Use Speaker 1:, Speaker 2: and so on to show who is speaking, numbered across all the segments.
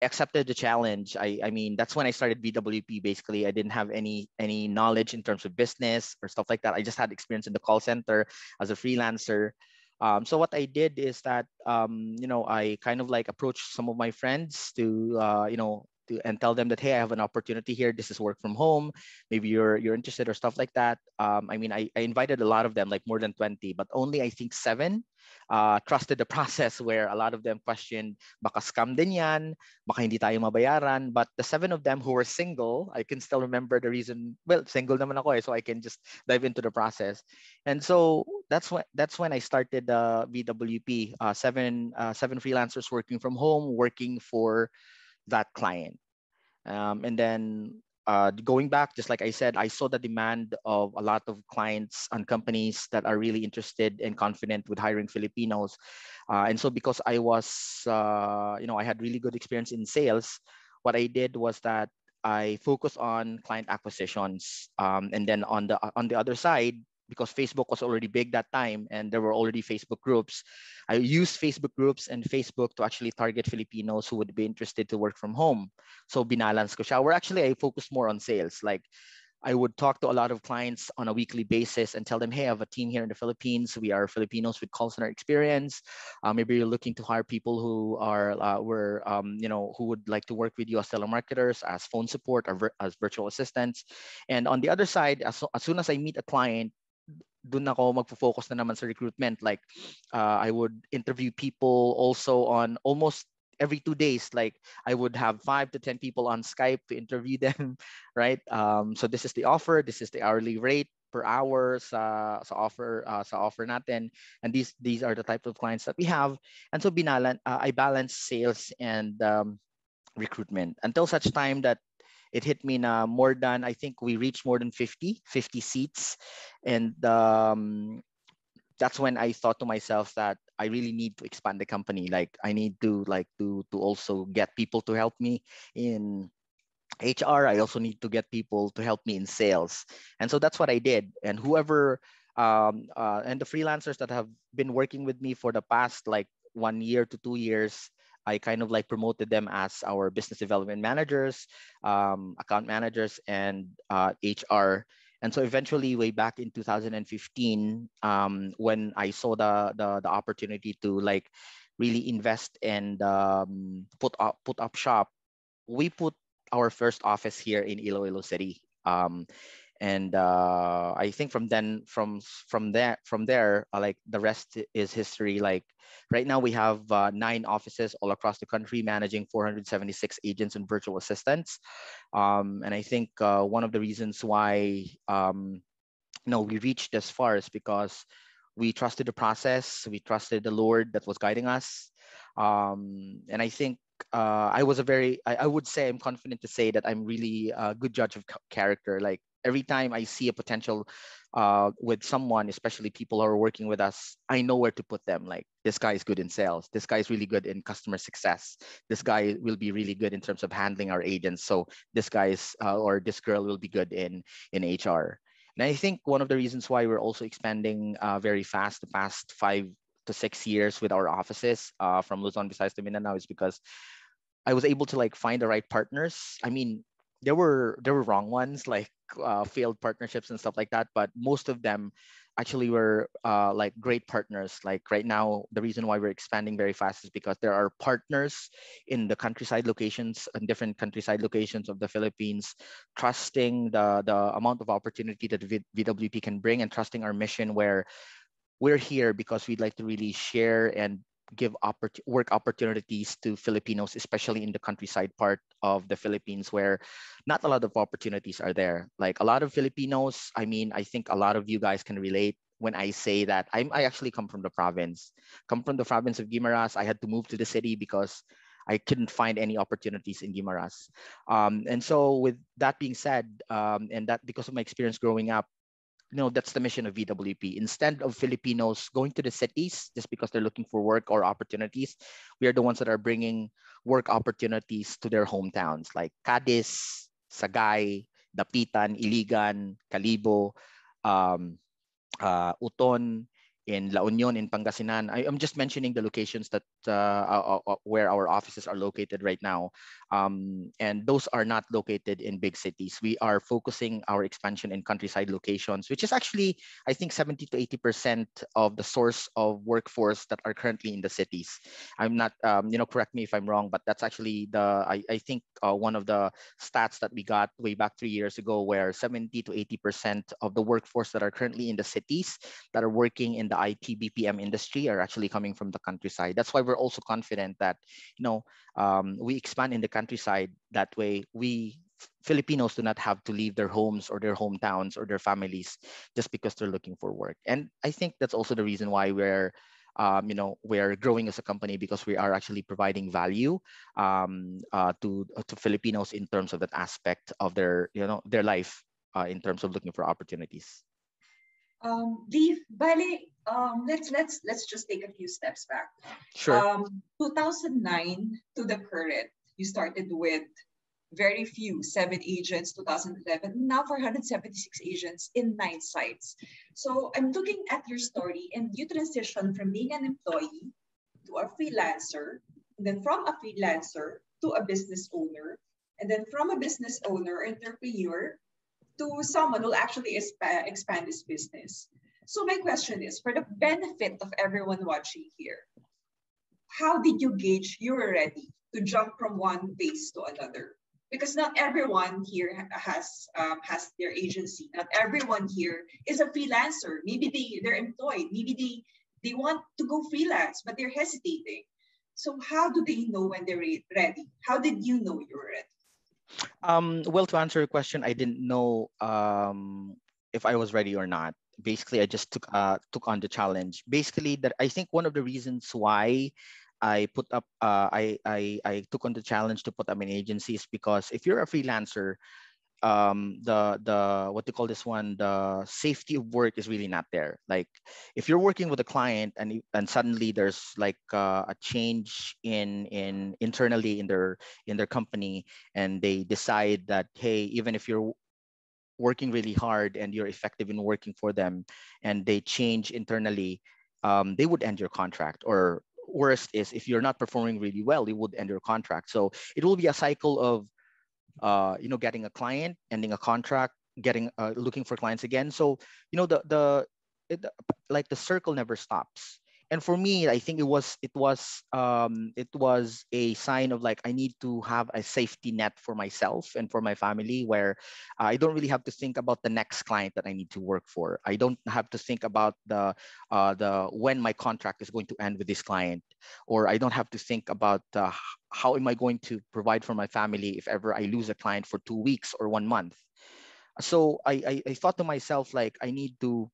Speaker 1: accepted the challenge. I mean, that's when I started VWP. Basically, I didn't have any knowledge in terms of business or stuff like that. I just had experience in the call center as a freelancer. So what I did is that I kind of like approached some of my friends to and tell them that, hey, I have an opportunity here. This is work from home. Maybe you're interested or stuff like that. I mean, I invited a lot of them, like more than 20, but only I think seven trusted the process, where a lot of them questioned, baka scam din yan, baka hindi tayo mabayaran. But the seven of them who were single, I can still remember the reason. Well, single naman ako so I can just dive into the process. And so that's when I started VWP. Seven freelancers working from home, working for that client. And then going back, just like I said, I saw the demand of a lot of clients and companies that are really interested and confident with hiring Filipinos. And so because I had really good experience in sales, what I did was that I focused on client acquisitions. And then on the other side, because Facebook was already big that time and there were already Facebook groups, I used Facebook groups and Facebook to actually target Filipinos who would be interested to work from home. So binalance ko siya. Where actually I focused more on sales. Like I would talk to a lot of clients on a weekly basis and tell them, hey, I have a team here in the Philippines. We are Filipinos with call center experience. Maybe you're looking to hire people who are who would like to work with you as telemarketers, as phone support, or as virtual assistants. And on the other side, as soon as I meet a client, dun ako magfo-focus na naman sa recruitment. Like I would interview people also on almost every 2 days. Like I would have 5 to 10 people on Skype to interview them, right? So this is the offer. This is the hourly rate per hour sa offer natin, and these are the types of clients that we have. And so I balance sales and recruitment until such time that it hit me na more than, I think we reached more than 50 seats. And that's when I thought to myself that I really need to expand the company. Like I need to also get people to help me in HR. I also need to get people to help me in sales. And so that's what I did. And and the freelancers that have been working with me for the past like 1 year to 2 years, I kind of like promoted them as our business development managers, account managers, and HR. And so eventually, way back in 2015, when I saw the opportunity to like really invest and put up shop, we put our first office here in Iloilo City. And I think from there, like the rest is history. Like right now, we have 9 offices all across the country, managing 476 agents and virtual assistants. And I think one of the reasons why we reached this far is because we trusted the process, we trusted the Lord that was guiding us. And I think I would say I'm confident to say that I'm really a good judge of character. Like every time I see a potential with someone, especially people who are working with us, I know where to put them. Like this guy is good in sales. This guy is really good in customer success. This guy will be really good in terms of handling our agents. So this guy is or this girl will be good in HR. And I think one of the reasons why we're also expanding very fast the past 5 to 6 years with our offices from Luzon, Visayas to Mindanao is because I was able to like find the right partners. I mean, there were wrong ones like failed partnerships and stuff like that, but most of them actually were like great partners. Like right now, the reason why we're expanding very fast is because there are partners in the countryside locations and different countryside locations of the Philippines, trusting the amount of opportunity that VWP can bring and trusting our mission, where we're here because we'd like to really share and give work opportunities to Filipinos, especially in the countryside part of the Philippines, where not a lot of opportunities are there. Like a lot of Filipinos, I mean, I think a lot of you guys can relate when I say that I actually come from the province, of Guimaras. I had to move to the city because I couldn't find any opportunities in Guimaras. And so with that being said, and that because of my experience growing up, that's the mission of VWP. Instead of Filipinos going to the cities just because they're looking for work or opportunities, we are the ones that are bringing work opportunities to their hometowns like Cadiz, Sagay, Dapitan, Iligan, Calibo, Uton, in La Union, in Pangasinan. I'm just mentioning the locations that where our offices are located right now, and those are not located in big cities. We are focusing our expansion in countryside locations, which is actually, I think, 70 to 80% of the source of workforce that are currently in the cities. I'm not, correct me if I'm wrong, but that's actually I think one of the stats that we got way back 3 years ago, where 70 to 80% of the workforce that are currently in the cities that are working in the IT BPM industry are actually coming from the countryside. That's why we're also confident that, we expand in the countryside. That way, we Filipinos do not have to leave their homes or their hometowns or their families just because they're looking for work. And I think that's also the reason why we're growing as a company, because we are actually providing value to Filipinos in terms of that aspect of their life, in terms of looking for opportunities.
Speaker 2: Leif, bale, let's just take a few steps back.
Speaker 1: Sure.
Speaker 2: 2009 to the current, you started with very few, 7 agents, 2011, now 476 agents in 9 sites. So I'm looking at your story, and you transition from being an employee to a freelancer, and then from a freelancer to a business owner, and then from a business owner, entrepreneur, to someone who will actually expand his business. So my question is, for the benefit of everyone watching here, how did you gauge you were ready to jump from one phase to another? Because not everyone here has their agency. Not everyone here is a freelancer. Maybe they're employed. Maybe they want to go freelance, but they're hesitating. So how do they know when they're ready? How did you know you were ready?
Speaker 1: Well, to answer your question, I didn't know if I was ready or not. Basically, I just took on the challenge. Basically, that I think one of the reasons why I took on the challenge to put up an agency is because if you're a freelancer, the what they call this one, the safety of work is really not there. Like, if you're working with a client and suddenly there's like a change in internally in their company, and they decide that, hey, even if you're working really hard and you're effective in working for them, and they change internally, they would end your contract. Or worst is, if you're not performing really well, they would end your contract. So it will be a cycle of getting a client, ending a contract, getting looking for clients again. So it, like, the circle never stops. And for me, I think it was a sign of, like, I need to have a safety net for myself and for my family, where I don't really have to think about the next client that I need to work for. I don't have to think about the when my contract is going to end with this client, or I don't have to think about how am I going to provide for my family if ever I lose a client for 2 weeks or 1 month. So I thought to myself, like, I need to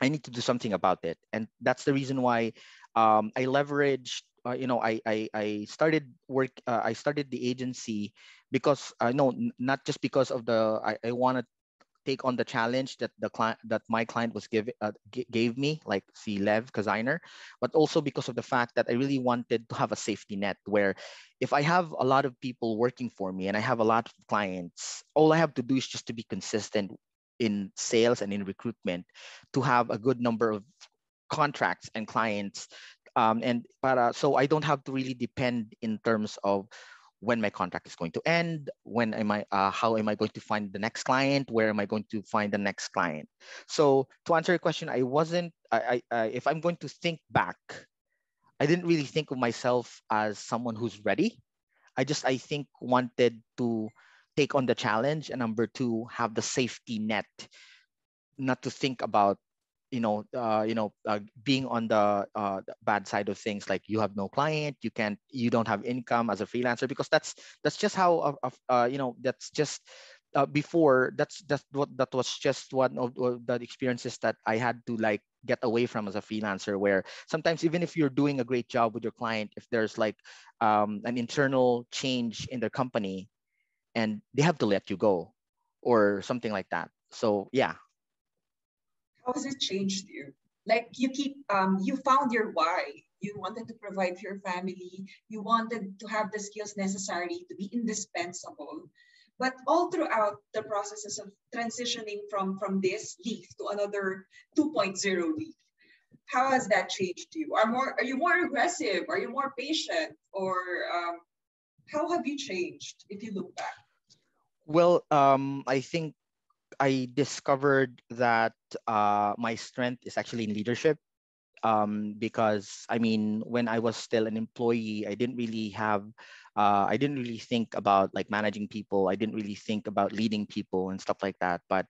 Speaker 1: do something about it. And that's the reason why I leveraged, I started the agency, because no, not just because of I want to take on the challenge that my client gave me, like si Lev Kaziner, but also because of the fact that I really wanted to have a safety net, where if I have a lot of people working for me and I have a lot of clients, all I have to do is just to be consistent in sales and in recruitment, to have a good number of contracts and clients, and para so I don't have to really depend in terms of when my contract is going to end, how am I going to find the next client, where am I going to find the next client. So to answer your question, I wasn't I if I'm going to think back, I didn't really think of myself as someone who's ready. I think wanted to take on the challenge, and number two, have the safety net, not to think about being on the bad side of things, like you have no client, you don't have income as a freelancer, because that's just how that's just before that was just one of the experiences that I had to, like, get away from as a freelancer, where sometimes, even if you're doing a great job with your client, if there's like an internal change in their company, and they have to let you go or something like that. So yeah.
Speaker 2: How has it changed you? Like, you found your why. You wanted to provide for your family. You wanted to have the skills necessary to be indispensable. But all throughout the processes of transitioning from this Leif to another 2.0 Leif, How has that changed you? Are you more aggressive? Are you more patient? Or how have you changed if you look back?
Speaker 1: Well, I think I discovered that my strength is actually in leadership. Because I mean, when I was still an employee, I didn't really think about like managing people. I didn't really think about leading people and stuff like that. But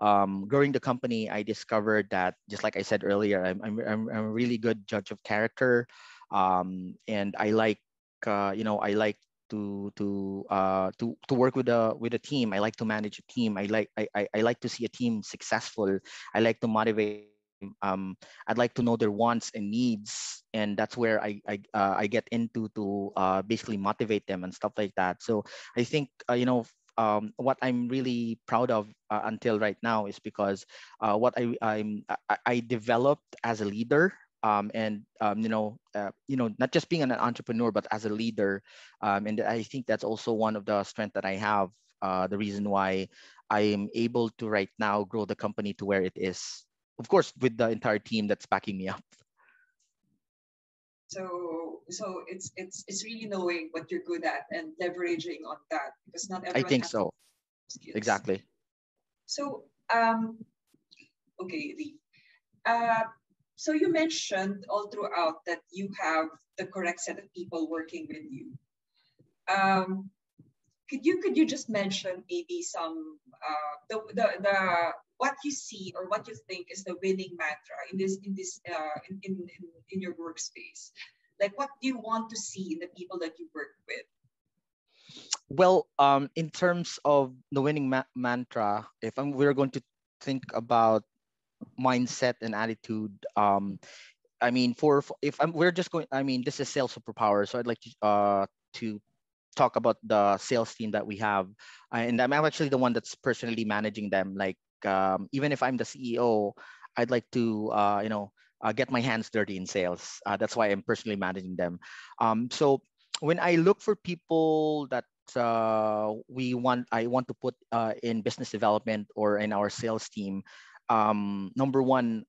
Speaker 1: growing the company, I discovered that, just like I said earlier, I'm a really good judge of character, and I like, I like to work with a team. I like to manage a team. I like to see a team successful. I like to motivate them. I'd like to know their wants and needs, and that's where I get into to basically motivate them and stuff like that. So I think, what I'm really proud of until right now is because what I developed as a leader. Not just being an entrepreneur, but as a leader, and I think that's also one of the strengths that I have. The reason why I am able to right now grow the company to where it is, of course, with the entire team that's backing me up.
Speaker 2: So it's really knowing what you're good at and leveraging on that, because not
Speaker 1: I
Speaker 2: everyone
Speaker 1: think
Speaker 2: has
Speaker 1: so.
Speaker 2: skills.
Speaker 1: Exactly.
Speaker 2: So okay, Lee. So you mentioned all throughout that you have the correct set of people working with you. Um, could you just mention maybe some the what you see or what you think is the winning mantra in your workspace? Like, what do you want to see in the people that you work with?
Speaker 1: Well, in terms of the winning mantra, if we're going to think about mindset and attitude, I mean, if we're just going, I mean, this is sales superpower, so I'd like to talk about the sales team that we have, and I'm actually the one that's personally managing them. Like, even if I'm the CEO, I'd like to, get my hands dirty in sales. That's why I'm personally managing them. So when I look for people that I want to put in business development or in our sales team, number one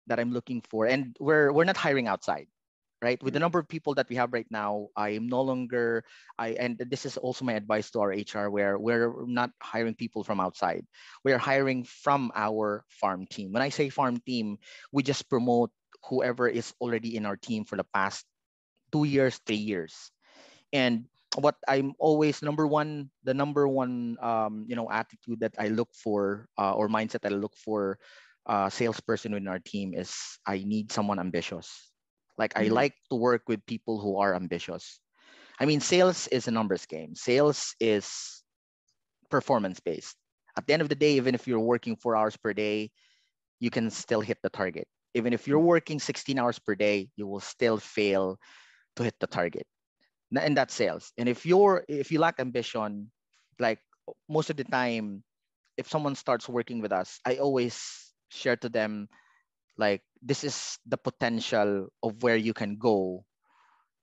Speaker 1: that I'm looking for, and we're not hiring outside, right? With the
Speaker 2: Mm.
Speaker 1: number of people that we have right now, I am no longer and this is also my advice to our HR, where we're not hiring people from outside. We are hiring from our farm team. When I say farm team, we just promote whoever is already in our team for the past 2 years, 3 years. And what I'm always the number one attitude that I look for, or mindset that I look for, salesperson in our team is, I need someone ambitious. Like, I
Speaker 2: Mm.
Speaker 1: like to work with people who are ambitious. I mean, sales is a numbers game. Sales is performance based. At the end of the day, even if you're working 4 hours per day, you can still hit the target. Even if you're working 16 hours per day, you will still fail to hit the target. And that's sales. And if you lack ambition, like, most of the time, if someone starts working with us, I always share to them, like, this is the potential of where you can go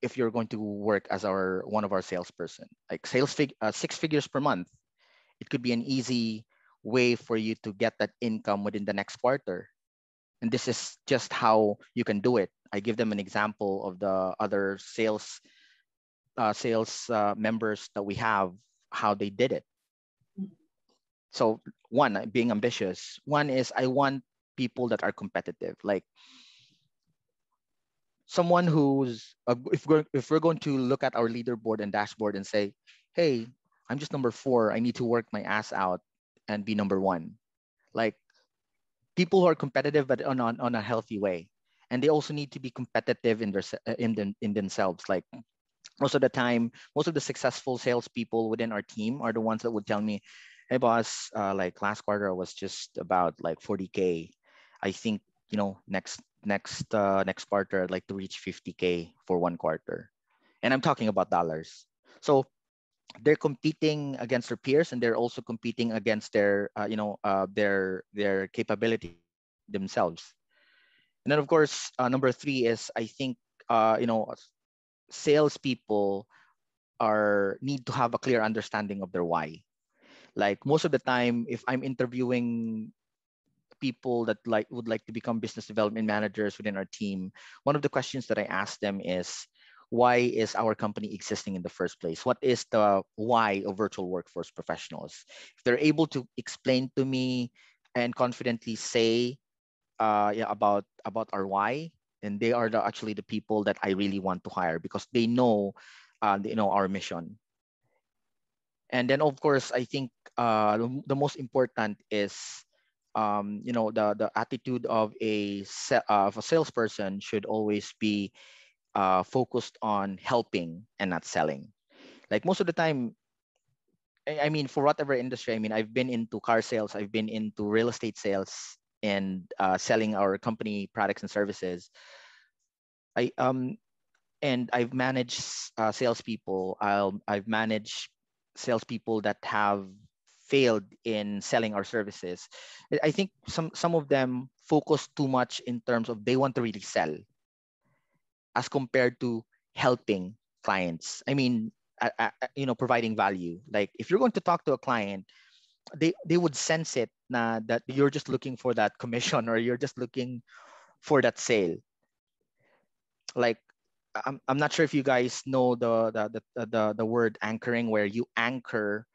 Speaker 1: if you're going to work as our one of our salesperson. Like, 6 figures per month, it could be an easy way for you to get that income within the next quarter. And this is just how you can do it. I give them an example of the other sales members that we have, how they did it.
Speaker 2: Mm.
Speaker 1: So, one, being ambitious. One is, I want people that are competitive. Like, someone who's if we're going to look at our leaderboard and dashboard and say, hey, I'm just number 4, I need to work my ass out and be number 1. Like, people who are competitive, but on a healthy way. And they also need to be competitive in in themselves. Like, most of the time, most of the successful salespeople within our team are the ones that would tell me, hey boss, like, last quarter I was just about like 40K. I think, next quarter I'd like to reach 50K for one quarter. And I'm talking about dollars. So they're competing against their peers, and they're also competing against their capabilities themselves. And then, of course, number 3 is, I think, salespeople are need to have a clear understanding of their why. Like, most of the time, if I'm interviewing people that would like to become business development managers within our team, one of the questions that I ask them is, why is our company existing in the first place? What is the why of virtual workforce professionals? If they're able to explain to me and confidently say yeah, about our why, and they are actually the people that I really want to hire, because they know our mission. And then of course, I think the most important is the attitude of of a salesperson should always be focused on helping and not selling. Like most of the time, I mean, for whatever industry, I mean, I've been into car sales, I've been into real estate sales, and selling our company products and services. I and I've managed salespeople. I've managed salespeople that have failed in selling our services. I think some of them focus too much in terms of they want to really sell, as compared to helping clients. I mean, providing value. Like if you're going to talk to a client, they would sense it that you're just looking for that commission, or you're just looking for that sale. Like I'm not sure if you guys know the word anchoring, where you anchor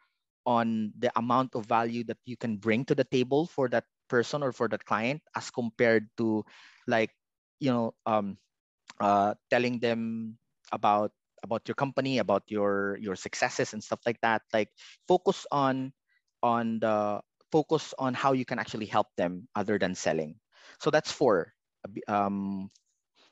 Speaker 1: on the amount of value that you can bring to the table for that person or for that client, as compared to, like, you know um telling them about your company, about your successes and stuff like that. Like focus on the focus on how you can actually help them other than selling. So that's four. um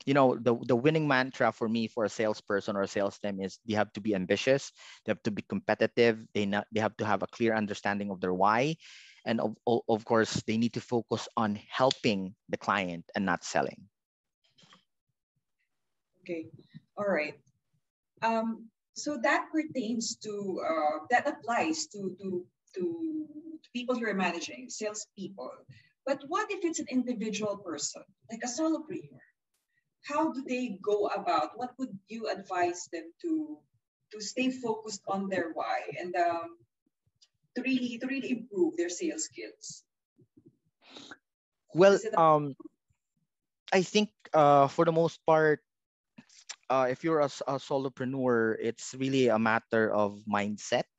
Speaker 1: the winning mantra for me, for a salesperson or a sales team, is they have to be ambitious, they have to be competitive, they have to have a clear understanding of their why, and of course they need to focus on helping the client and not selling.
Speaker 2: Okay. All right. So that pertains to that applies to people you're managing, salespeople. But what if it's an individual person, like a solopreneur? How do they go about? What would you advise them to stay focused on their why and to really improve their sales skills?
Speaker 1: Well,
Speaker 2: Is it
Speaker 1: I think for the most part, if you're a solopreneur, it's really a matter of mindset,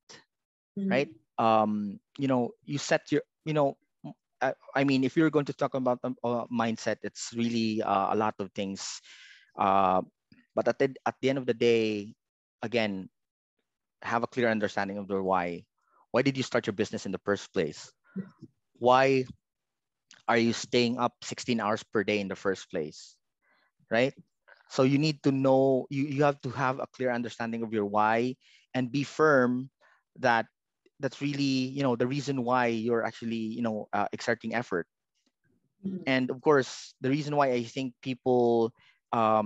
Speaker 1: right?
Speaker 2: Mhm.
Speaker 1: You set your, I mean, if you're going to talk about mindset, it's really a lot of things. Uh, but at the end of the day, again, have a clear understanding of their why. Why did you start your business in the first place? Why are you staying up 16 hours per day in the first place, right? So you need to know, you have to have a clear understanding of your why, and be firm that that's really, the reason why you're actually, exerting effort.
Speaker 2: Mhm.
Speaker 1: And of course, the reason why I think people are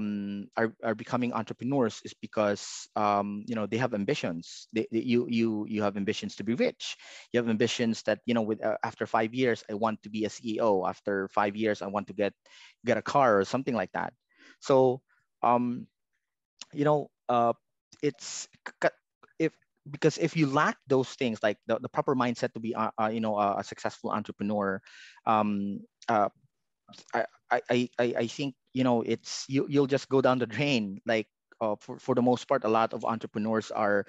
Speaker 1: becoming entrepreneurs is because they have ambitions. You have ambitions to be rich. You have ambitions that, with after 5 years I want to be a CEO. After 5 years I want to get a car or something like that. So um, you know it's if because if you lack those things, like the proper mindset to be a successful entrepreneur, um, uh, I think, you'll just go down the drain. Like for the most part, a lot of entrepreneurs are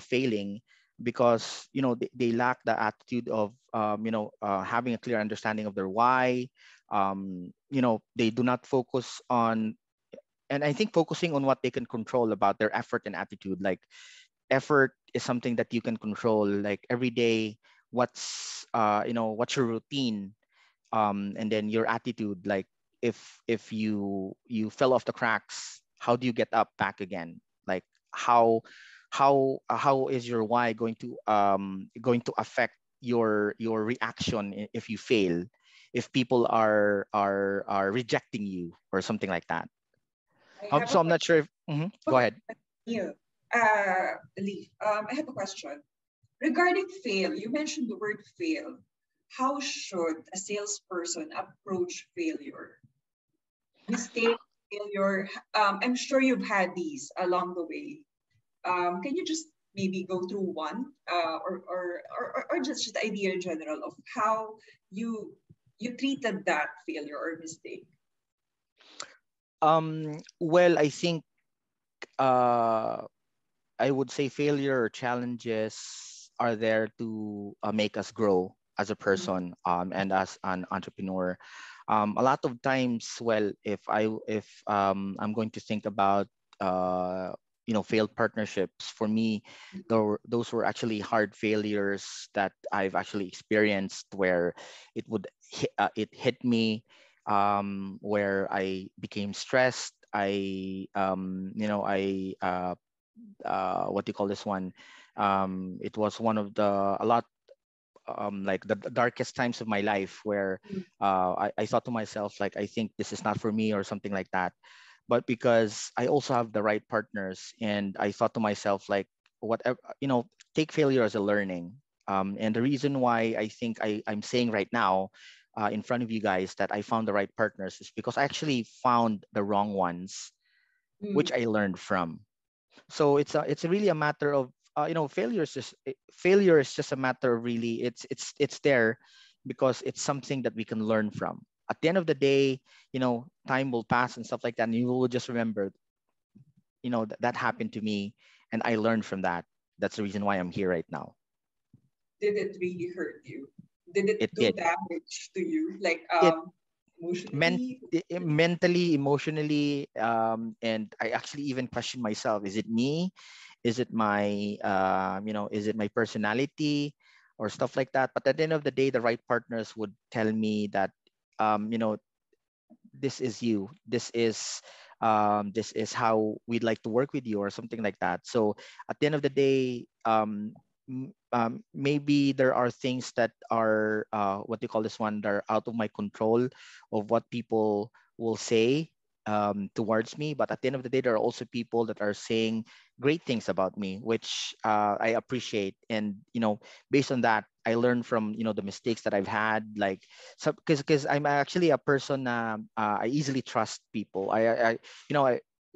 Speaker 1: failing because they lack the attitude of having a clear understanding of their why. They do not focus on, and I think focusing on what they can control about their effort and attitude. Like effort is something that you can control. Like every day, what's your routine, and then your attitude. Like if you fell off the cracks, how do you get up back again? Like how is your why going to affect your reaction if you fail, if people are rejecting you or something like that.
Speaker 2: I have a
Speaker 1: So I'm not sure if go
Speaker 2: question.
Speaker 1: ahead.
Speaker 2: You, Leaf, I have a question. Regarding fail, you mentioned the word fail. How should a salesperson approach failure? Mistake, failure. I'm sure you've had these along the way. Can you just maybe go through one, or just the idea in general of how you you treated that failure or mistake?
Speaker 1: Well, I think uh, I would say failure or challenges are there to make us grow as a
Speaker 2: Mm,
Speaker 1: person, and as an entrepreneur. A lot of times, well, if I'm going to think about failed partnerships, for me, those were actually hard failures that I've actually experienced, where it hit me, where I became stressed. What do you call this one? It was one of the a lot like the darkest times of my life, where
Speaker 2: mm,
Speaker 1: I thought to myself, like, I think this is not for me, or something like that. But because I also have the right partners, and I thought to myself, like, whatever, take failure as a learning. And the reason why I think I'm saying right now, in front of you guys, that I found the right partners, is because I actually found the wrong ones, which
Speaker 2: mm.
Speaker 1: I learned from. So it's really a matter of failure is just a matter of, really, it's there because it's something that we can learn from. At the end of the day, time will pass and stuff like that, and you will just remember, that happened to me, and I learned from that. That's the reason why I'm here right now.
Speaker 2: Did it really hurt you? Did it
Speaker 1: It
Speaker 2: do
Speaker 1: did.
Speaker 2: damage to you, like
Speaker 1: It meant
Speaker 2: emotionally?
Speaker 1: mentally, emotionally, and I actually even questioned myself: is it me? Is it my is it my personality, or stuff like that? But at the end of the day, the right partners would tell me that, um, you know this is you, this is how we'd like to work with you, or something like that. So at the end of the day, maybe there are things that are, what do you call this one, that are out of my control, of what people will say towards me. But at the end of the day, there are also people that are saying great things about me, which I appreciate. And based on that, I learned from the mistakes that I've had. Like, so because I'm actually a person, I easily trust people.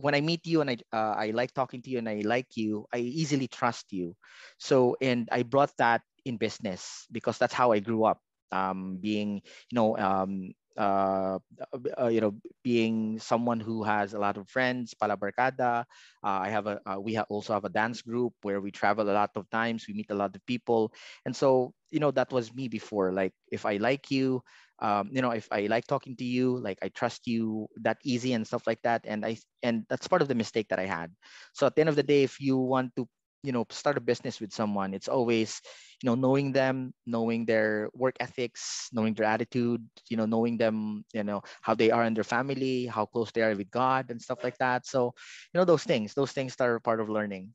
Speaker 1: When I meet you, and I like talking to you, and I like you, I easily trust you. So, and I brought that in business, because that's how I grew up, being you know being someone who has a lot of friends, palabarkada. We also have a dance group where we travel a lot of times. We meet a lot of people, and so that was me before. Like, if I like you, if I like talking to you, like, I trust you that easy, and stuff like that. And that's part of the mistake that I had. So at the end of the day, if you want to start a business with someone, it's always knowing them, knowing their work ethics, knowing their attitude, knowing them, how they are in their family, how close they are with God, and stuff like that. So those things are part of learning.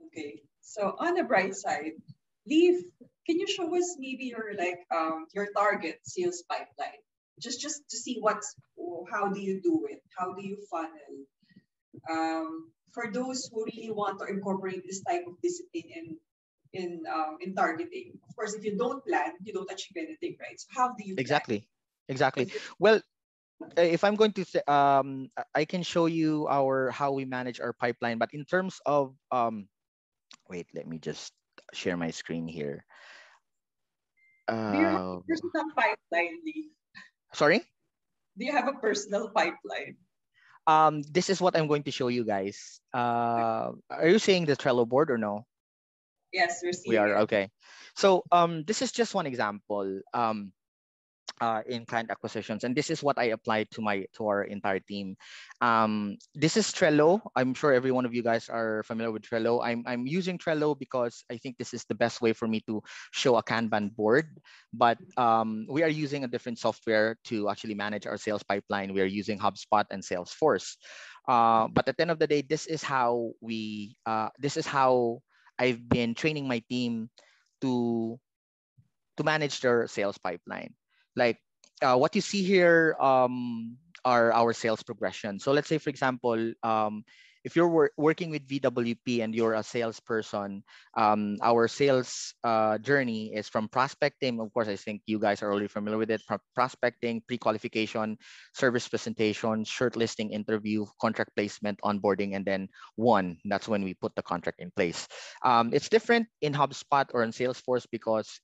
Speaker 2: Okay. So on the bright side, Leaf, can you show us maybe your target sales pipeline? Just to see how do you do it? How do you funnel? For those who really want to incorporate this type of discipline in targeting. Of course, if you don't plan, you don't achieve anything, right? So how do you plan?
Speaker 1: Exactly.
Speaker 2: If you,
Speaker 1: Well, if I'm going to say, I can show you our how we manage our pipeline. But in terms of, wait, let me just share my screen here.
Speaker 2: do you have
Speaker 1: uh
Speaker 2: a personal pipeline, Leaf?
Speaker 1: Sorry.
Speaker 2: Do you have a personal pipeline?
Speaker 1: This is what I'm going to show you guys. Are you seeing the Trello board, or no?
Speaker 2: Yes, we're
Speaker 1: We
Speaker 2: seeing
Speaker 1: are.
Speaker 2: it.
Speaker 1: Okay. So this is just one example. In client acquisitions, and this is what I applied to our entire team. This is Trello. I'm sure every one of you guys are familiar with Trello. I'm using Trello because I think this is the best way for me to show a Kanban board. But we are using a different software to actually manage our sales pipeline. We are using HubSpot and Salesforce. But at the end of the day, this is how I've been training my team to manage their sales pipeline. Like, what you see here, are our sales progression. So let's say, for example, if you're working with VWP and you're a salesperson, our sales journey is from prospecting. Of course, I think you guys are already familiar with it. Prospecting, pre-qualification, service presentation, shortlisting, interview, contract placement, onboarding, and then one. That's when we put the contract in place. It's different in HubSpot or in Salesforce because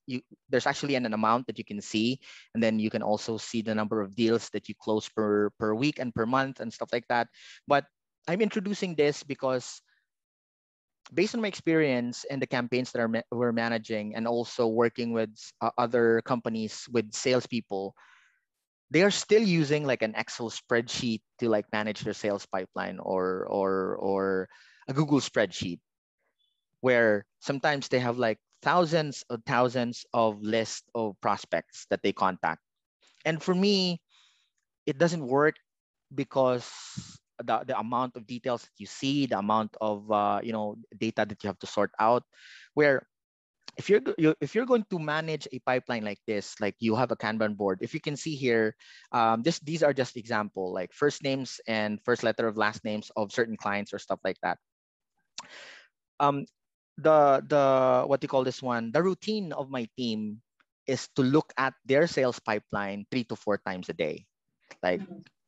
Speaker 1: there's actually an amount that you can see, and then you can also see the number of deals that you close per week and per month and stuff like that. But I'm introducing this because based on my experience and the campaigns that we're managing, and also working with other companies with salespeople, they are still using like an Excel spreadsheet to like manage their sales pipeline, or a Google spreadsheet, where sometimes they have like thousands of lists of prospects that they contact. And for me, it doesn't work because the amount of details that you see, the amount of data that you have to sort out. Where if you're going to manage a pipeline like this, like you have a Kanban board, if you can see here, these are just example, like first names and first letter of last names of certain clients or stuff like that. Um, the what do you call this one? The routine of my team is to look at their sales pipeline 3 to 4 times a day. Like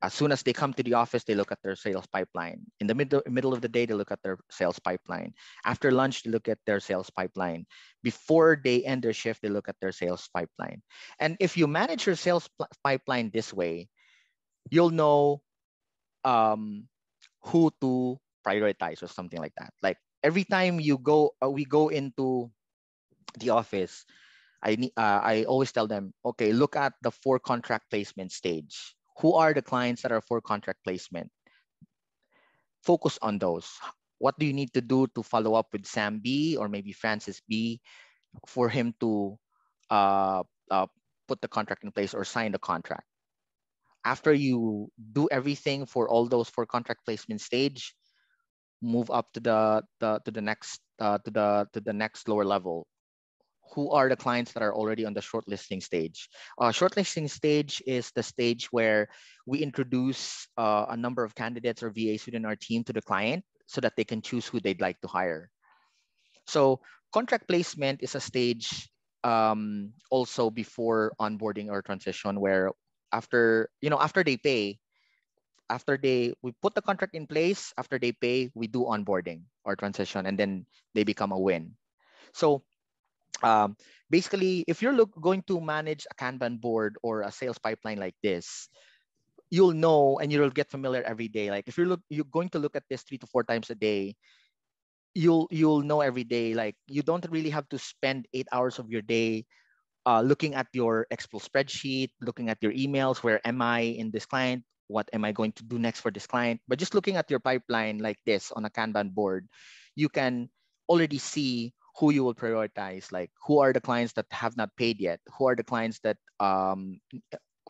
Speaker 1: as soon as they come to the office, they look at their sales pipeline. In the middle of the day, they look at their sales pipeline. After lunch, they look at their sales pipeline. Before they end their shift, they look at their sales pipeline. And if you manage your sales pipeline this way, you'll know who to prioritize or something like that. Like every time we go into the office, I always tell them, okay, look at the for contract placement stage. Who are the clients that are for contract placement? Focus on those. What do you need to do to follow up with Sam B or maybe Francis B for him to uh, uh, put the contract in place or sign the contract? After you do everything for all those for contract placement stage, move up to the next to the next lower level. Who are the clients that are already on the shortlisting stage? Shortlisting stage is the stage where we introduce a number of candidates or VAs within our team to the client so that they can choose who they'd like to hire. So contract placement is a stage also before onboarding or transition, where after they pay, we put the contract in place, after they pay, we do onboarding or transition, and then they become a win. So um, basically, if you're going to manage a Kanban board or a sales pipeline like this, you'll know and you'll get familiar every day. Like if you're going to look at this 3 to 4 times a day, you'll know every day. Like you don't really have to spend 8 hours of your day looking at your Excel spreadsheet, looking at your emails. Where am I in this client? What am I going to do next for this client? But just looking at your pipeline like this on a Kanban board, you can already see who you will prioritize. Like who are the clients that have not paid yet? Who are the clients that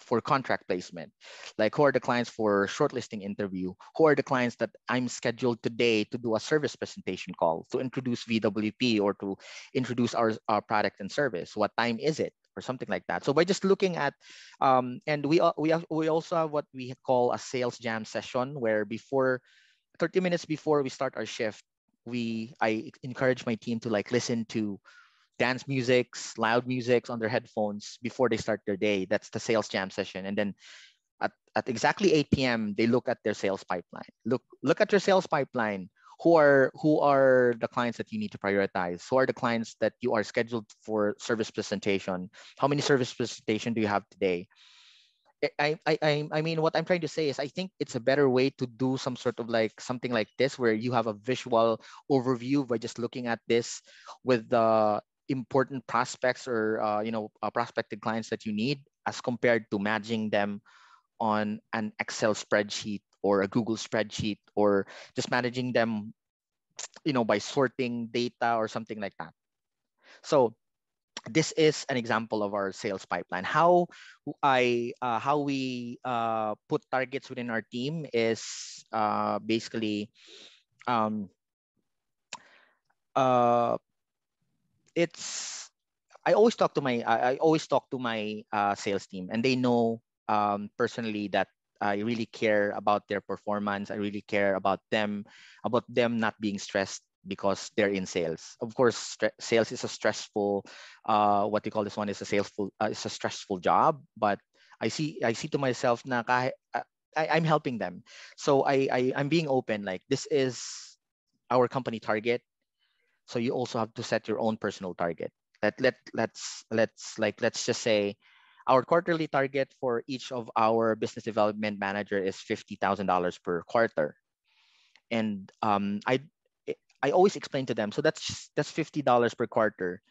Speaker 1: for contract placement? Like who are the clients for shortlisting interview? Who are the clients that I'm scheduled today to do a service presentation call to introduce VWP or to introduce our product and service? What time is it? Or something like that. So by just looking at, and we also have what we call a sales jam session, where 30 minutes before we start our shift, I encourage my team to like listen to dance musics, loud musics on their headphones before they start their day. That's the sales jam session. And then at exactly 8 p.m., they look at their sales pipeline. Look at your sales pipeline. Who are the clients that you need to prioritize? Who are the clients that you are scheduled for service presentation? How many service presentation do you have today? I mean, what I'm trying to say is I think it's a better way to do some sort of like something like this, where you have a visual overview by just looking at this with the important prospects or prospected clients that you need, as compared to managing them on an Excel spreadsheet or a Google spreadsheet, or just managing them by sorting data or something like that. So this is an example of our sales pipeline. How we put targets within our team is basically um, uh, it's I always talk to my sales team, and they know personally that I really care about their performance. I really care about them not being stressed because they're in sales. Of course, sales is a stressful, what you call this one is a it's a stressful job. But I see to myself na kahit, I'm helping them. So I'm being open. Like, this is our company target. So you also have to set your own personal target. Let's just say our quarterly target for each of our business development manager is $50,000 per quarter. And I always explain to them, so that's $50 per quarter.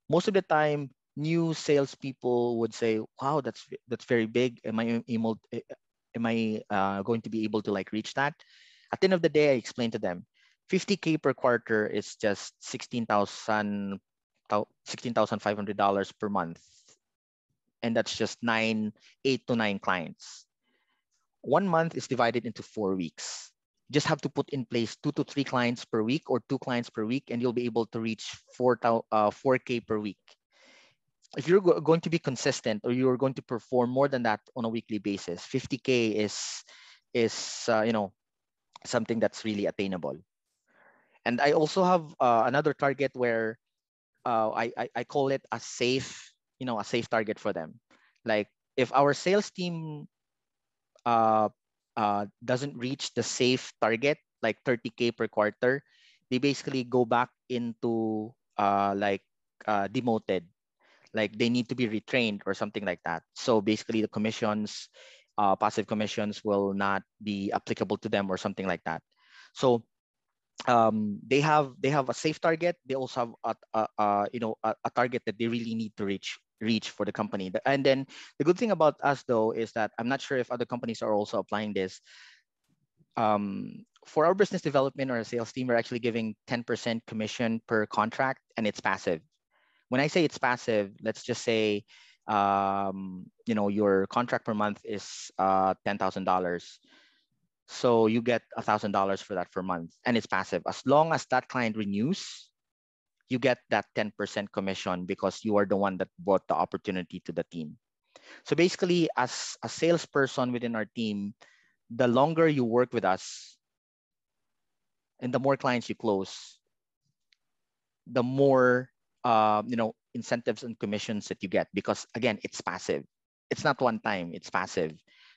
Speaker 1: Most of the time, new salespeople would say, "Wow, that's very big. Am I going to be able to like reach that?" At the end of the day, I explain to them, 50K per quarter is just $16,500 per month, and that's just 8 to 9 clients. 1 month is divided into 4 weeks. Just have to put in place 2 to 3 clients per week or 2 clients per week, and you'll be able to reach 4K per week. If you're going to be consistent, or you're going to perform more than that on a weekly basis, 50K is something that's really attainable. And I also have another target where I call it a safe target for them. Like, if our sales team uh, doesn't reach the safe target, like 30K per quarter, they basically go back into demoted, like they need to be retrained or something like that. So basically, the commissions, passive commissions, will not be applicable to them or something like that. So they have a safe target. They also have a target that they really need to reach for the company. And then the good thing about us, though, is that I'm not sure if other companies are also applying this. For our business development or a sales team, we're actually giving 10% commission per contract, and it's passive. When I say it's passive, let's just say your contract per month is $10,000. So you get $1,000 for that per month, and it's passive. As long as that client renews, you get that 10% commission because you are the one that brought the opportunity to the team. So basically, as a salesperson within our team, the longer you work with us and the more clients you close, the more incentives and commissions that you get, because again, it's passive. It's not one time, it's passive.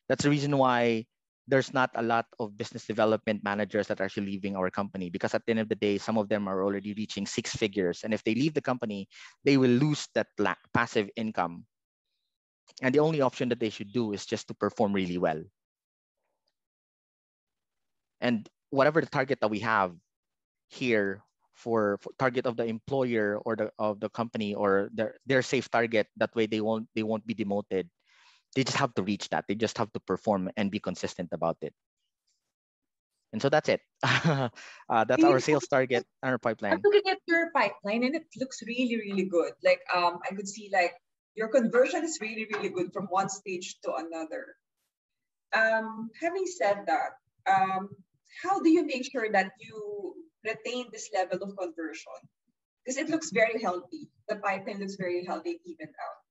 Speaker 1: That's the reason why there's not a lot of business development managers that are actually leaving our company, because at the end of the day, some of them are already reaching 6 figures, and if they leave the company, they will lose that passive income, and the only option that they should do is just to perform really well. And whatever the target that we have here for target of the employer or of the company, or their safe target, that way they won't be demoted. They just have to reach that. They just have to perform and be consistent about it. And so that's it. That's our sales target and our
Speaker 2: I'm
Speaker 1: pipeline.
Speaker 2: looking at your pipeline and it looks really, really good. Like I could see like your conversion is really, really good from one stage to another. Having said that, how do you make sure that you retain this level of conversion? Because it looks very healthy. The pipeline looks very healthy, even out.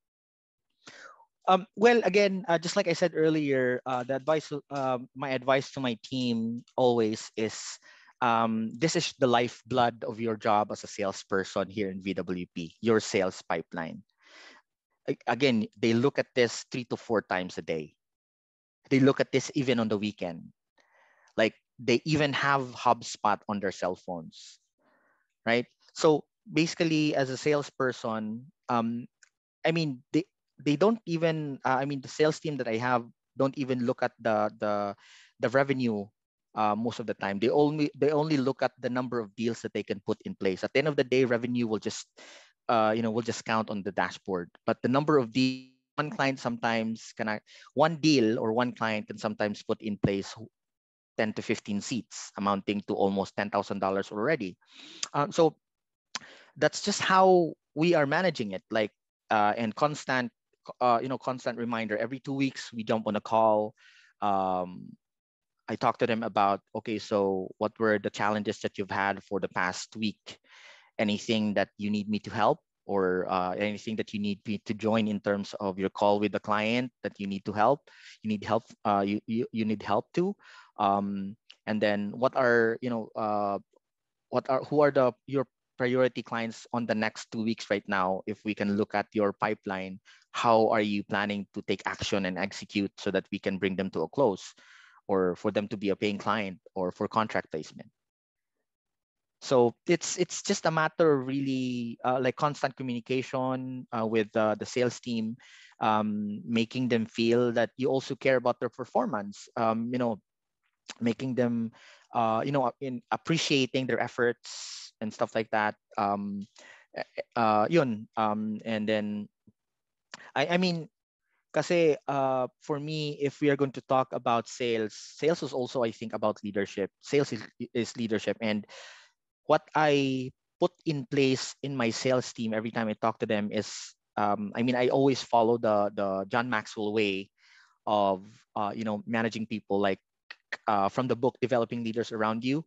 Speaker 1: Well, again, just like I said earlier, my advice to my team always is, this is the lifeblood of your job as a salesperson here in VWP, your sales pipeline. Again, they look at this 3 to 4 times a day. They look at this even on the weekend. Like, they even have HubSpot on their cell phones, right? So basically, as a salesperson, I mean, they don't even. The sales team that I have don't even look at the revenue. Most of the time, they only look at the number of deals that they can put in place. At the end of the day, revenue will just count on the dashboard. But the number of deals, one client sometimes one deal or one client can sometimes put in place 10 to 15 seats, amounting to almost $10,000 already. So that's just how we are managing it. Like, and constant reminder. Every 2 weeks, we jump on a call. Um, I talk to them about, okay, so what were the challenges that you've had for the past week? Anything that you need me to help? or anything that you need to join in terms of your call with the client that you need to help, you need help to. And then what are, who are the your priority clients on the next 2 weeks right now? If we can look at your pipeline, how are you planning to take action and execute so that we can bring them to a close, or for them to be a paying client, or for contract placement? So it's just a matter of really like constant communication with the sales team, making them feel that you also care about their performance. Making them in appreciating their efforts and stuff like that. And then I mean, kasi for me, if we are going to talk about sales, sales is also, I think, about leadership. Sales is leadership. And what I put in place in my sales team every time I talk to them is, I always follow the John Maxwell way of managing people, like from the book Developing Leaders Around You.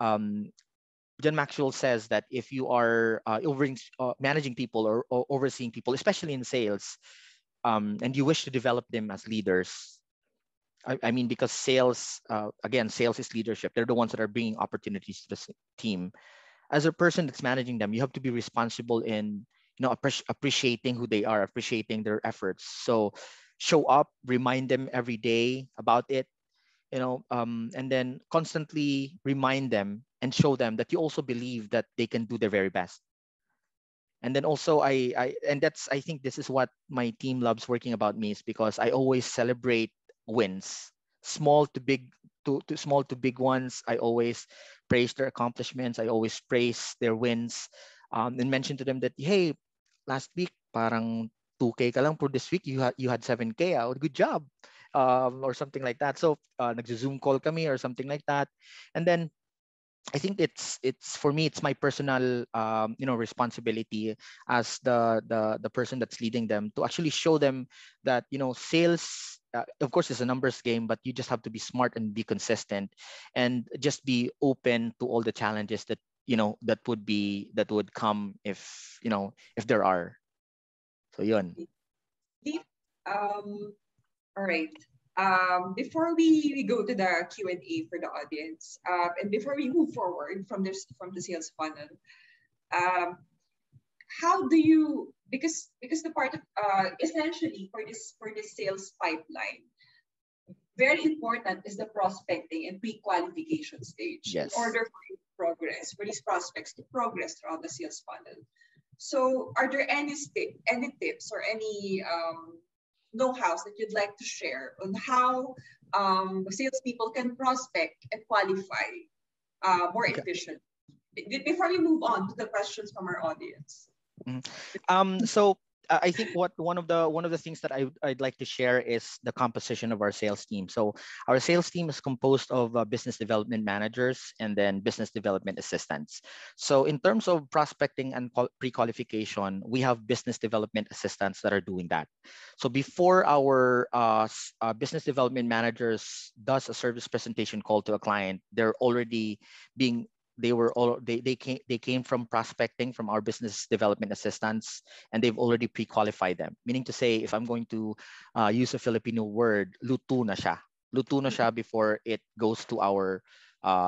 Speaker 1: um, John Maxwell says that if you are managing people, or overseeing people, especially in sales, and you wish to develop them as leaders, because sales, again, sales is leadership. They're the ones that are bringing opportunities to the team. As a person that's managing them, you have to be responsible in appreciating who they are, appreciating their efforts. So show up, remind them every day about it, and then constantly remind them and show them that you also believe that they can do their very best. And then also I think this is what my team loves working about me, is because I always celebrate wins, small to big, to small to big ones. I always praise their accomplishments. I always praise their wins, and mention to them that, hey, last week parang 2K ka lang, for this week you had 7K. Good job, or something like that. So nag-zoom call kami or something like that. And then I think it's for me, it's my personal responsibility as the person that's leading them, to actually show them that sales, of course, is a numbers game, but you just have to be smart and be consistent, and just be open to all the challenges that that would come, if there are. So yun.
Speaker 2: Leif, all right. Before we go to the Q&A for the audience, and before we move forward from the sales funnel, um, how do you, because the part of essentially for this sales pipeline, very important is the prospecting and pre-qualification stage in
Speaker 1: Yes.
Speaker 2: order for these prospects to progress throughout the sales funnel. So, are there any tips or any know-hows that you'd like to share on how salespeople can prospect and qualify more
Speaker 1: Okay.
Speaker 2: efficiently? Before we move on to the questions from our audience.
Speaker 1: Mhm. So I think one of the things that I'd like to share is the composition of our sales team. So our sales team is composed of business development managers and then business development assistants. So in terms of prospecting and pre-qualification, we have business development assistants that are doing that. So before our business development managers does a service presentation call to a client, they're already being they were all they came from prospecting from our business development assistants, and they've already pre-qualified them, meaning to say, if I'm going to use a Filipino word, luto na siya before it goes to our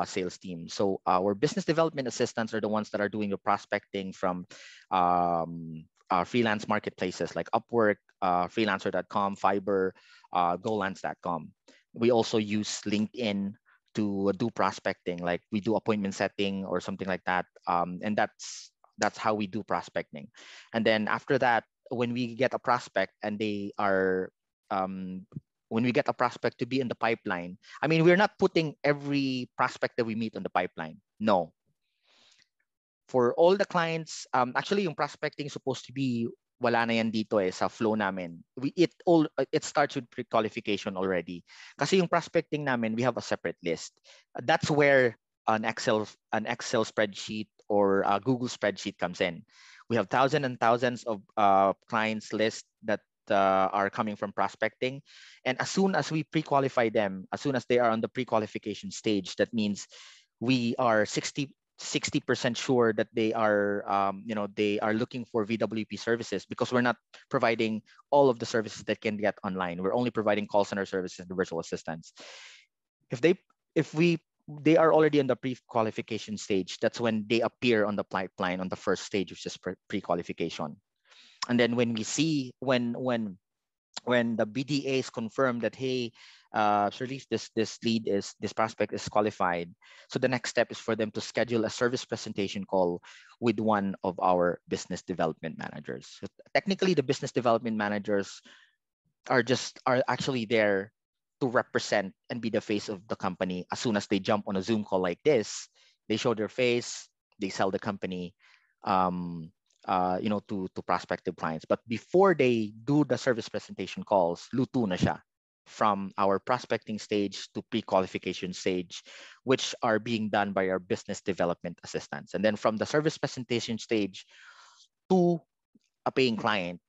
Speaker 1: sales team. So our business development assistants are the ones that are doing the prospecting from freelance marketplaces like Upwork, freelancer.com, Fiverr, golance.com. We also use LinkedIn to do prospecting, like we do appointment setting or something like that, and that's how we do prospecting. And then after that, when we get a prospect and they are when we get a prospect to be in the pipeline, we're not putting every prospect that we meet on the pipeline. No, for all the clients, actually yung prospecting is supposed to be, wala na yan dito sa flow namin. It starts with pre-qualification already. Kasi yung prospecting namin, we have a separate list. That's where an Excel spreadsheet or a Google spreadsheet comes in. We have thousands and thousands of clients list that are coming from prospecting. And as soon as we pre-qualify them, as soon as they are on the pre-qualification stage, that means we are 60% sure that they are they are looking for VWP services, because we're not providing all of the services that can get online. We're only providing call center services and virtual assistants. If they if we they are already in the pre-qualification stage, that's when they appear on the pipeline on the first stage, which is pre-qualification. And then when we see when the BDAs confirm that, hey, Sir Leaf, this prospect is qualified. So the next step is for them to schedule a service presentation call with one of our business development managers. So technically, the business development managers are actually there to represent and be the face of the company. As soon as they jump on a Zoom call like this, they show their face, they sell the company, um, to prospective clients. But before they do the service presentation calls, luto na siya from our prospecting stage to pre-qualification stage, which are being done by our business development assistants. And then from the service presentation stage to a paying client,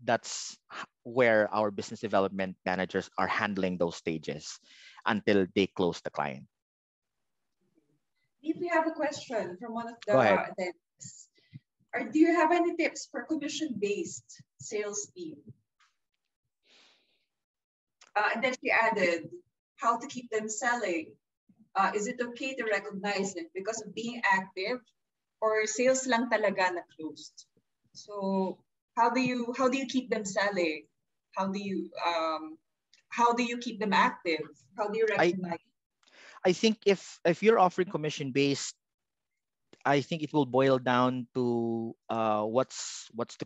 Speaker 1: that's where our business development managers are handling those stages until they close the client.
Speaker 2: If we have a question from one of the
Speaker 1: Go ahead.
Speaker 2: attendees, do you have any tips for commission-based sales team? And then she added, how to keep them selling. Is it okay to recognize it because of being active, or sales lang talaga na closed? So how do you keep them selling? How do you keep them active? How do you recognize?
Speaker 1: I think if you're offering commission based, I think it will boil down to what's the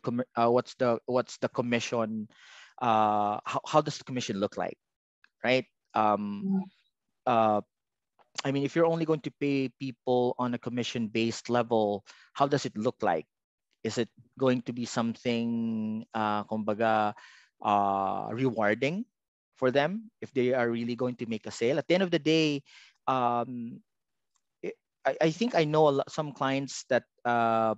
Speaker 1: commission, how does the commission look like, right? I mean, if you're only going to pay people on a commission based level, how does it look like? Is it going to be something kumbaga rewarding for them if they are really going to make a sale? At the end of the day, I think I know some clients that I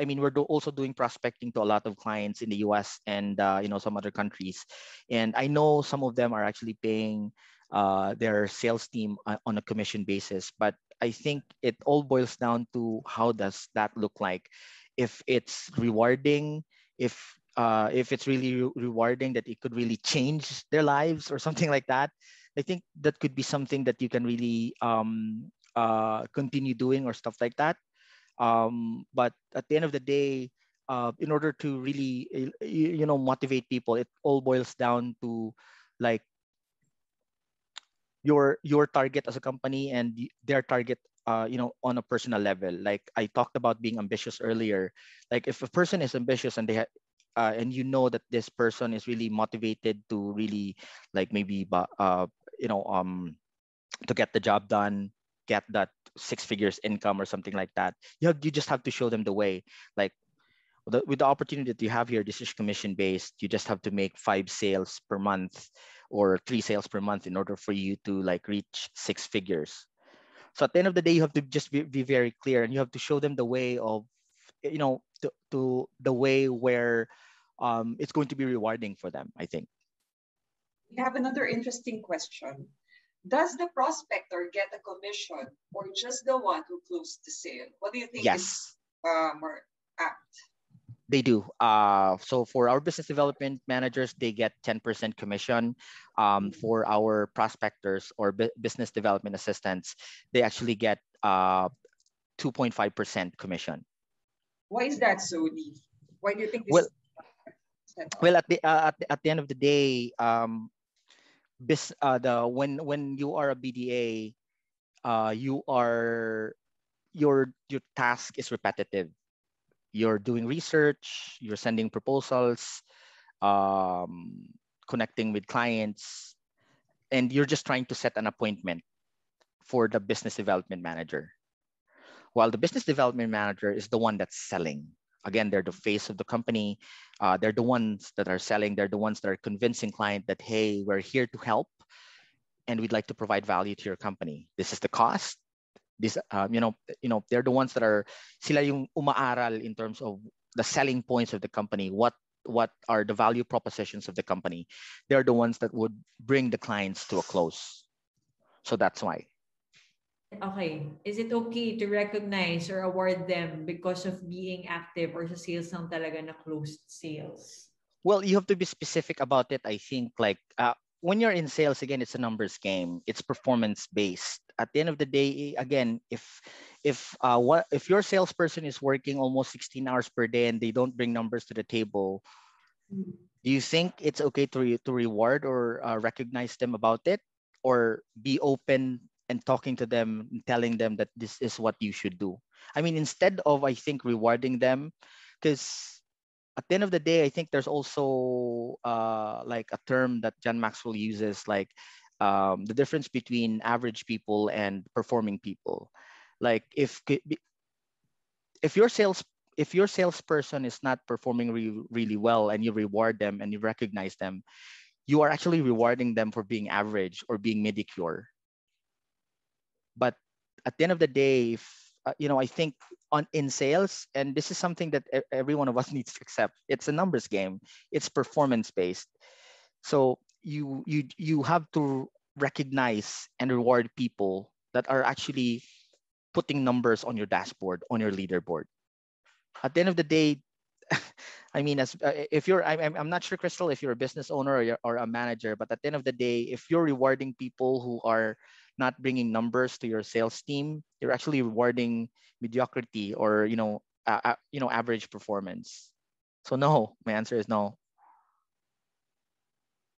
Speaker 1: mean, we're also doing prospecting to a lot of clients in the US and some other countries, and I know some of them are actually paying their sales team on a commission basis. But I think it all boils down to how does that look like. If it's rewarding, if it's really rewarding that it could really change their lives or something like that, I think that could be something that you can really continue doing or stuff like that. But at the end of the day, in order to really motivate people, it all boils down to like your target as a company and their target on a personal level. Like I talked about being ambitious earlier. Like if a person is ambitious and and you know that this person is really motivated to really like maybe to get the job done, get that six figures income or something like that, you just have to show them the way. Like with the opportunity that you have here, this is commission based. You just have to make 5 sales per month or 3 sales per month in order for you to like reach 6 figures. So at the end of the day, you have to just be very clear, and you have to show them the way of to the way where it's going to be rewarding for them, I think.
Speaker 2: We have another interesting question. Does the prospector get a commission or just the one who closed the sale? What do you think is more apt?
Speaker 1: They do. So for our business development managers, they get 10% commission. For our prospectors or business development assistants, they actually get 2.5% commission.
Speaker 2: Why is that so, Leif? Why do you think
Speaker 1: this? Well, at the end of the day, when you are a BDA, your task is repetitive. You're doing research, you're sending proposals, connecting with clients, and you're just trying to set an appointment for the business development manager. While the business development manager is the one that's selling. Again, they're the face of the company. They're the ones that are selling. They're the ones that are convincing client that, hey, we're here to help and we'd like to provide value to your company. This is the cost. This, they're the ones that are sila yung umaaral in terms of the selling points of the company. What are the value propositions of the company? They're the ones that would bring the clients to a close. So that's why.
Speaker 3: Okay, is it okay to recognize or award them because of being active or sa sales lang talaga na closed sales?
Speaker 1: Well, you have to be specific about it. I think like when you're in sales, again, it's a numbers game. It's performance based. At the end of the day, again, if your salesperson is working almost 16 hours per day and they don't bring numbers to the table, do you think it's okay to reward or recognize them about it, or be open and talking to them, and telling them that this is what you should do? I mean, instead of, I think, rewarding them, because at the end of the day, I think there's also like a term that John Maxwell uses, like the difference between average people and performing people. Like if your sales if your salesperson is not performing really well, and you reward them and you recognize them, you are actually rewarding them for being average or being mediocre. But at the end of the day, if I think on in sales, and this is something that every one of us needs to accept, it's a numbers game. It's performance based. So you have to recognize and reward people that are actually putting numbers on your dashboard, on your leaderboard. At the end of the day, I mean, as if you're, I'm not sure, Crystal, if you're a business owner, or a manager, but at the end of the day, if you're rewarding people who are not bringing numbers to your sales team, you're actually rewarding mediocrity, or average performance. So no, my answer is no.